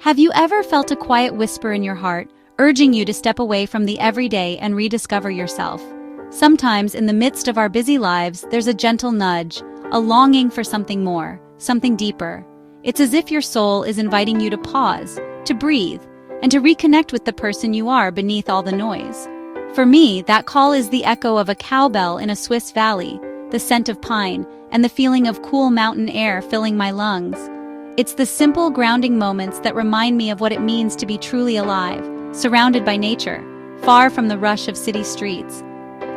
Have you ever felt a quiet whisper in your heart, urging you to step away from the everyday and rediscover yourself? Sometimes, in the midst of our busy lives, there's a gentle nudge, a longing for something more, something deeper. It's as if your soul is inviting you to pause, to breathe, and to reconnect with the person you are beneath all the noise. For me, that call is the echo of a cowbell in a Swiss valley, the scent of pine, and the feeling of cool mountain air filling my lungs. It's the simple, grounding moments that remind me of what it means to be truly alive, surrounded by nature, far from the rush of city streets.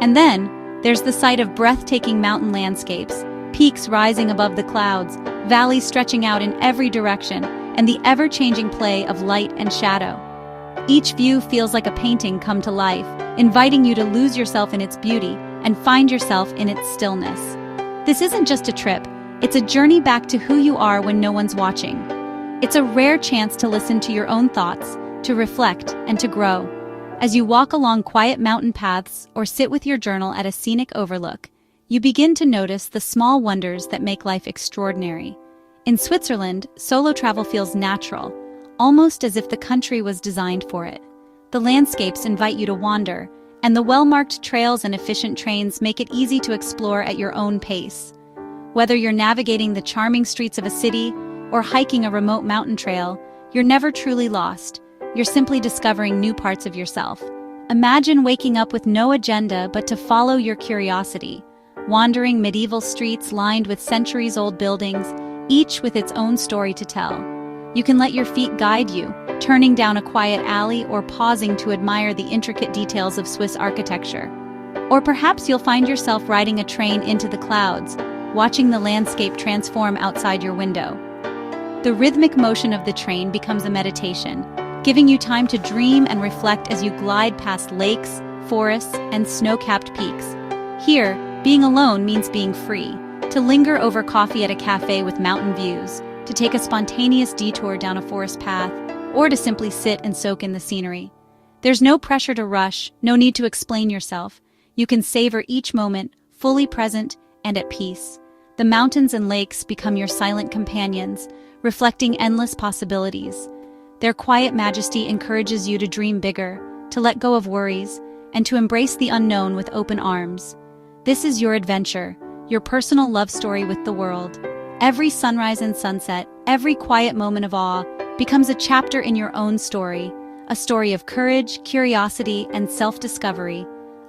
And then, there's the sight of breathtaking mountain landscapes, peaks rising above the clouds, valleys stretching out in every direction, and the ever-changing play of light and shadow. Each view feels like a painting come to life, inviting you to lose yourself in its beauty and find yourself in its stillness. This isn't just a trip, it's a journey back to who you are when no one's watching. It's a rare chance to listen to your own thoughts, to reflect, and to grow. As you walk along quiet mountain paths or sit with your journal at a scenic overlook, you begin to notice the small wonders that make life extraordinary. In Switzerland, solo travel feels natural, almost as if the country was designed for it. The landscapes invite you to wander, and the well-marked trails and efficient trains make it easy to explore at your own pace. Whether you're navigating the charming streets of a city or hiking a remote mountain trail, you're never truly lost. You're simply discovering new parts of yourself. Imagine waking up with no agenda but to follow your curiosity, wandering medieval streets lined with centuries-old buildings, each with its own story to tell. You can let your feet guide you, turning down a quiet alley or pausing to admire the intricate details of Swiss architecture. Or perhaps you'll find yourself riding a train into the clouds, watching the landscape transform outside your window. The rhythmic motion of the train becomes a meditation, giving you time to dream and reflect as you glide past lakes, forests, and snow-capped peaks. Here, being alone means being free, to linger over coffee at a cafe with mountain views, to take a spontaneous detour down a forest path, or to simply sit and soak in the scenery. There's no pressure to rush, no need to explain yourself. You can savor each moment, fully present and at peace. The mountains and lakes become your silent companions, reflecting endless possibilities. Their quiet majesty encourages you to dream bigger, to let go of worries, and to embrace the unknown with open arms. This is your adventure, your personal love story with the world. Every sunrise and sunset, every quiet moment of awe, becomes a chapter in your own story, a story of courage, curiosity, and self-discovery.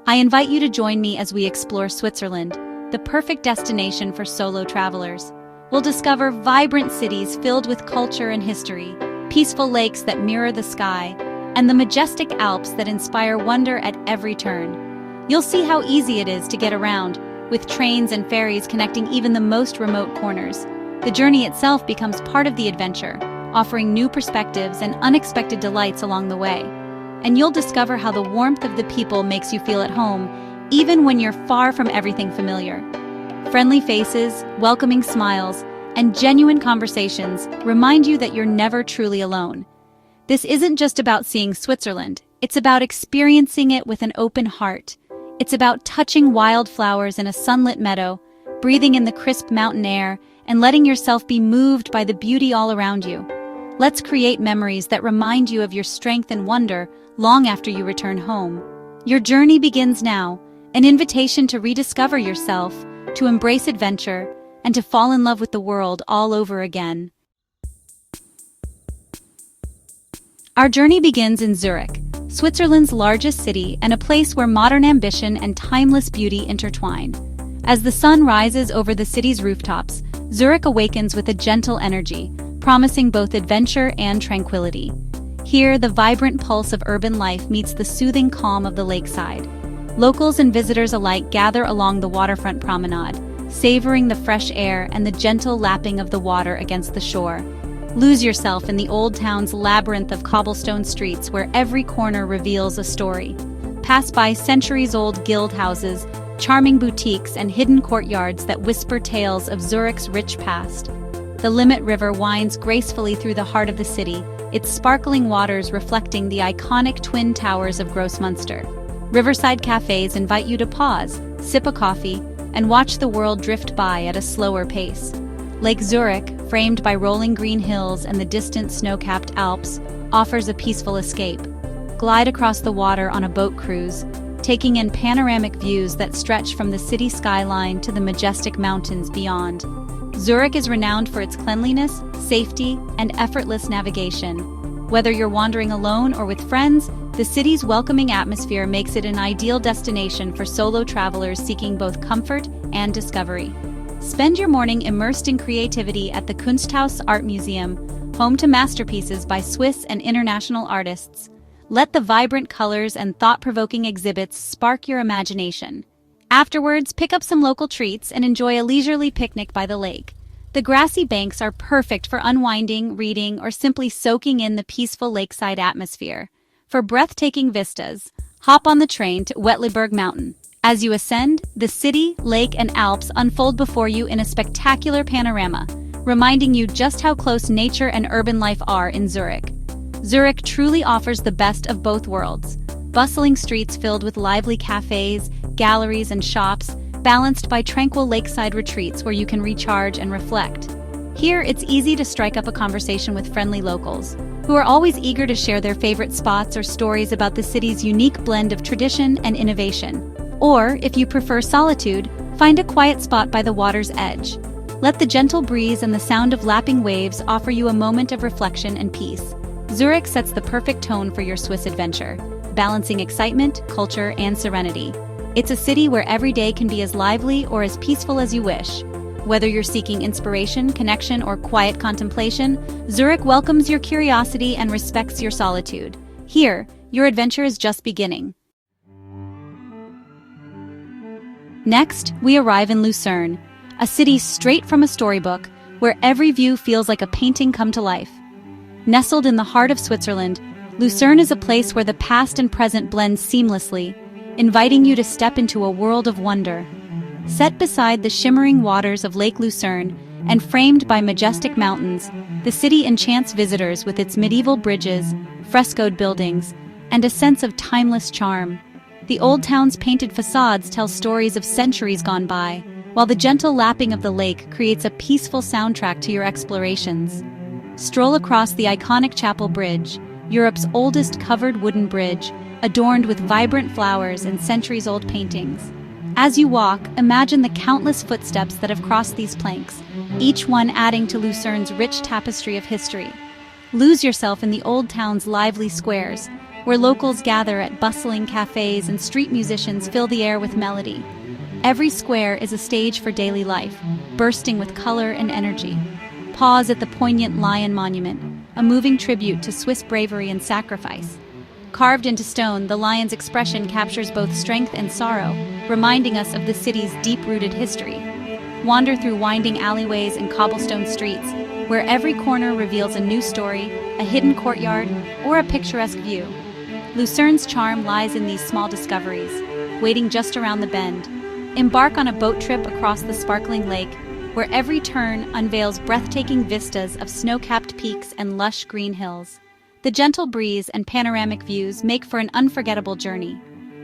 I invite you to join me as we explore Switzerland, the perfect destination for solo travelers. We'll discover vibrant cities filled with culture and history, peaceful lakes that mirror the sky, and the majestic Alps that inspire wonder at every turn. You'll see how easy it is to get around, with trains and ferries connecting even the most remote corners. The journey itself becomes part of the adventure, offering new perspectives and unexpected delights along the way. And you'll discover how the warmth of the people makes you feel at home, even when you're far from everything familiar. Friendly faces, welcoming smiles, and genuine conversations remind you that you're never truly alone. This isn't just about seeing Switzerland, it's about experiencing it with an open heart. It's about touching wildflowers in a sunlit meadow, breathing in the crisp mountain air, and letting yourself be moved by the beauty all around you. Let's create memories that remind you of your strength and wonder long after you return home. Your journey begins now, an invitation to rediscover yourself, to embrace adventure, and to fall in love with the world all over again. Our journey begins in Zurich, Switzerland's largest city and a place where modern ambition and timeless beauty intertwine. As the sun rises over the city's rooftops, Zurich awakens with a gentle energy, promising both adventure and tranquility. Here, the vibrant pulse of urban life meets the soothing calm of the lakeside. Locals and visitors alike gather along the waterfront promenade, savoring the fresh air and the gentle lapping of the water against the shore. Lose yourself in the old town's labyrinth of cobblestone streets where every corner reveals a story. Pass by centuries-old guild houses, charming boutiques, and hidden courtyards that whisper tales of Zurich's rich past. The Limmat River winds gracefully through the heart of the city, its sparkling waters reflecting the iconic twin towers of Grossmünster. Riverside cafes invite you to pause, sip a coffee, and watch the world drift by at a slower pace. Lake Zurich, framed by rolling green hills and the distant snow-capped Alps, offers a peaceful escape. Glide across the water on a boat cruise, taking in panoramic views that stretch from the city skyline to the majestic mountains beyond. Zurich is renowned for its cleanliness, safety, and effortless navigation. Whether you're wandering alone or with friends, the city's welcoming atmosphere makes it an ideal destination for solo travelers seeking both comfort and discovery. Spend your morning immersed in creativity at the Kunsthaus Art Museum, home to masterpieces by Swiss and international artists. Let the vibrant colors and thought-provoking exhibits spark your imagination. Afterwards, pick up some local treats and enjoy a leisurely picnic by the lake. The grassy banks are perfect for unwinding, reading, or simply soaking in the peaceful lakeside atmosphere. For breathtaking vistas, hop on the train to Wettliberg Mountain. As you ascend, the city, lake, and Alps unfold before you in a spectacular panorama, reminding you just how close nature and urban life are in Zurich. Zurich truly offers the best of both worlds. Bustling streets filled with lively cafes, galleries, and shops, balanced by tranquil lakeside retreats where you can recharge and reflect. Here, it's easy to strike up a conversation with friendly locals, who are always eager to share their favorite spots or stories about the city's unique blend of tradition and innovation. Or, if you prefer solitude, find a quiet spot by the water's edge. Let the gentle breeze and the sound of lapping waves offer you a moment of reflection and peace. Zurich sets the perfect tone for your Swiss adventure, balancing excitement, culture, and serenity. It's a city where every day can be as lively or as peaceful as you wish. Whether you're seeking inspiration, connection, or quiet contemplation, Zurich welcomes your curiosity and respects your solitude. Here, your adventure is just beginning. Next, we arrive in Lucerne, a city straight from a storybook, where every view feels like a painting come to life. Nestled in the heart of Switzerland, Lucerne is a place where the past and present blend seamlessly, inviting you to step into a world of wonder. Set beside the shimmering waters of Lake Lucerne and framed by majestic mountains, the city enchants visitors with its medieval bridges, frescoed buildings, and a sense of timeless charm. The old town's painted facades tell stories of centuries gone by, while the gentle lapping of the lake creates a peaceful soundtrack to your explorations. Stroll across the iconic Chapel Bridge, Europe's oldest covered wooden bridge, adorned with vibrant flowers and centuries-old paintings. As you walk, imagine the countless footsteps that have crossed these planks, each one adding to Lucerne's rich tapestry of history. Lose yourself in the old town's lively squares, where locals gather at bustling cafes and street musicians fill the air with melody. Every square is a stage for daily life, bursting with color and energy. Pause at the poignant Lion Monument, a moving tribute to Swiss bravery and sacrifice. Carved into stone, the lion's expression captures both strength and sorrow, reminding us of the city's deep-rooted history. Wander through winding alleyways and cobblestone streets, where every corner reveals a new story, a hidden courtyard, or a picturesque view. Lucerne's charm lies in these small discoveries, waiting just around the bend. Embark on a boat trip across the sparkling lake, where every turn unveils breathtaking vistas of snow-capped peaks and lush green hills. The gentle breeze and panoramic views make for an unforgettable journey.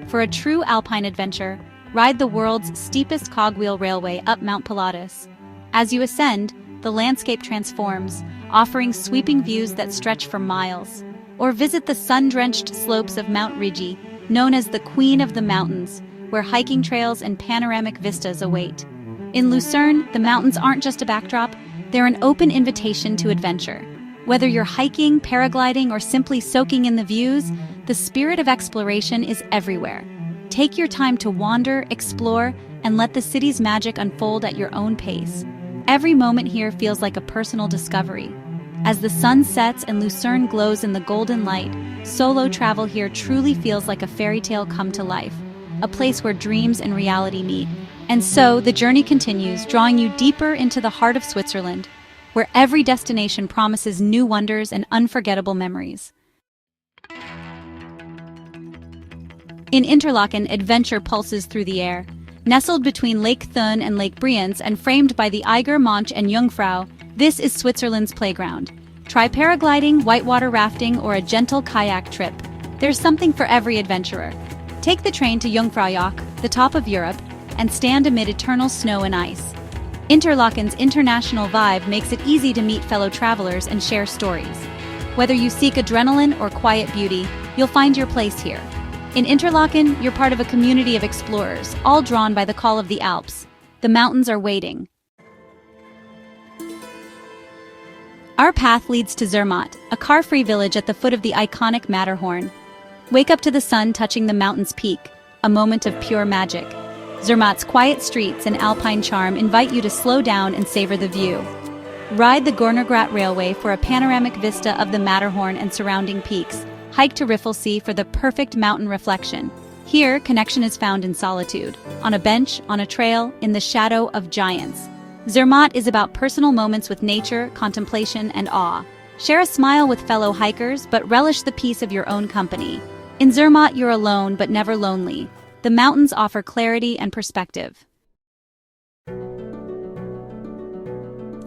For a true alpine adventure, ride the world's steepest cogwheel railway up Mount Pilatus. As you ascend, the landscape transforms, offering sweeping views that stretch for miles. Or visit the sun-drenched slopes of Mount Rigi, known as the Queen of the Mountains, where hiking trails and panoramic vistas await. In Lucerne, the mountains aren't just a backdrop, they're an open invitation to adventure. Whether you're hiking, paragliding, or simply soaking in the views, the spirit of exploration is everywhere. Take your time to wander, explore, and let the city's magic unfold at your own pace. Every moment here feels like a personal discovery. As the sun sets and Lucerne glows in the golden light, solo travel here truly feels like a fairy tale come to life, a place where dreams and reality meet. And so, the journey continues, drawing you deeper into the heart of Switzerland, where every destination promises new wonders and unforgettable memories. In Interlaken, adventure pulses through the air. Nestled between Lake Thun and Lake Brienz and framed by the Eiger, Monch, and Jungfrau, this is Switzerland's playground. Try paragliding, whitewater rafting, or a gentle kayak trip. There's something for every adventurer. Take the train to Jungfraujoch, the top of Europe, and stand amid eternal snow and ice. Interlaken's international vibe makes it easy to meet fellow travelers and share stories. Whether you seek adrenaline or quiet beauty, you'll find your place here. In Interlaken, you're part of a community of explorers, all drawn by the call of the Alps. The mountains are waiting. Our path leads to Zermatt, a car-free village at the foot of the iconic Matterhorn. Wake up to the sun touching the mountain's peak, a moment of pure magic. Zermatt's quiet streets and alpine charm invite you to slow down and savor the view. Ride the Gornergrat Railway for a panoramic vista of the Matterhorn and surrounding peaks. Hike to Riffelsee for the perfect mountain reflection. Here, connection is found in solitude, on a bench, on a trail, in the shadow of giants. Zermatt is about personal moments with nature, contemplation, and awe. Share a smile with fellow hikers, but relish the peace of your own company. In Zermatt, you're alone but never lonely. The mountains offer clarity and perspective.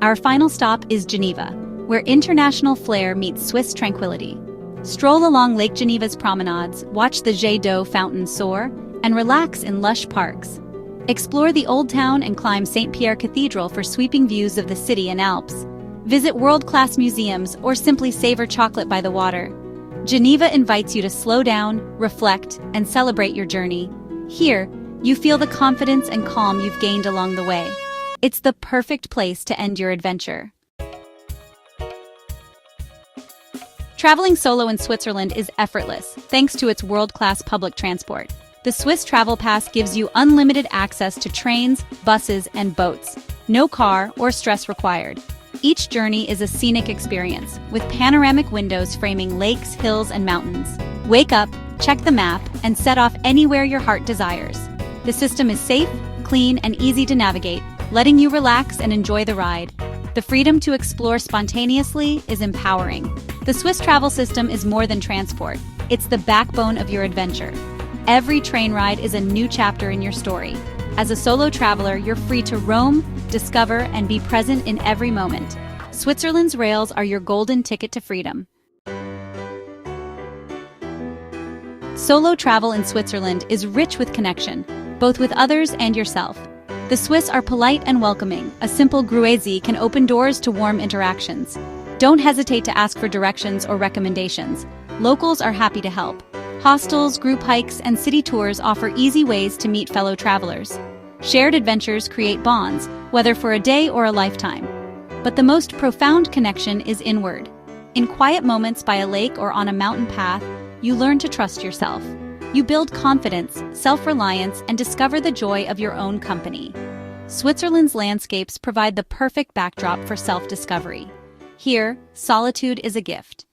Our final stop is Geneva, where international flair meets Swiss tranquility. Stroll along Lake Geneva's promenades, watch the Jet d'Eau fountain soar, and relax in lush parks. Explore the Old Town and climb St. Pierre Cathedral for sweeping views of the city and Alps. Visit world-class museums or simply savor chocolate by the water. Geneva invites you to slow down, reflect, and celebrate your journey. Here, you feel the confidence and calm you've gained along the way. It's the perfect place to end your adventure. Traveling solo in Switzerland is effortless, thanks to its world-class public transport. The Swiss Travel Pass gives you unlimited access to trains, buses, and boats. No car or stress required. Each journey is a scenic experience, with panoramic windows framing lakes, hills, and mountains. Wake up, check the map, and set off anywhere your heart desires. The system is safe, clean, and easy to navigate, letting you relax and enjoy the ride. The freedom to explore spontaneously is empowering. The Swiss travel system is more than transport. It's the backbone of your adventure. Every train ride is a new chapter in your story. As a solo traveler, you're free to roam, discover, and be present in every moment. Switzerland's rails are your golden ticket to freedom. Solo travel in Switzerland is rich with connection, both with others and yourself. The Swiss are polite and welcoming. A simple grüezi can open doors to warm interactions. Don't hesitate to ask for directions or recommendations. Locals are happy to help. Hostels, group hikes, and city tours offer easy ways to meet fellow travelers. Shared adventures create bonds, whether for a day or a lifetime. But the most profound connection is inward. In quiet moments by a lake or on a mountain path, you learn to trust yourself. You build confidence, self-reliance, and discover the joy of your own company. Switzerland's landscapes provide the perfect backdrop for self-discovery. Here, solitude is a gift.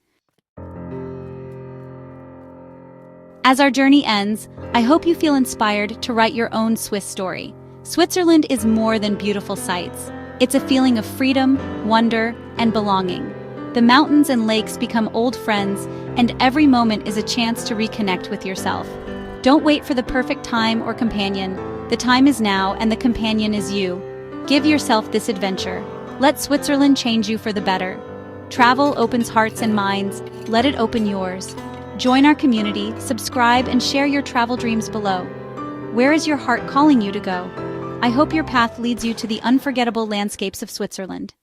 As our journey ends, I hope you feel inspired to write your own Swiss story. Switzerland is more than beautiful sights. It's a feeling of freedom, wonder, and belonging. The mountains and lakes become old friends, and every moment is a chance to reconnect with yourself. Don't wait for the perfect time or companion. The time is now, and the companion is you. Give yourself this adventure. Let Switzerland change you for the better. Travel opens hearts and minds. Let it open yours. Join our community, subscribe, and share your travel dreams below. Where is your heart calling you to go? I hope your path leads you to the unforgettable landscapes of Switzerland.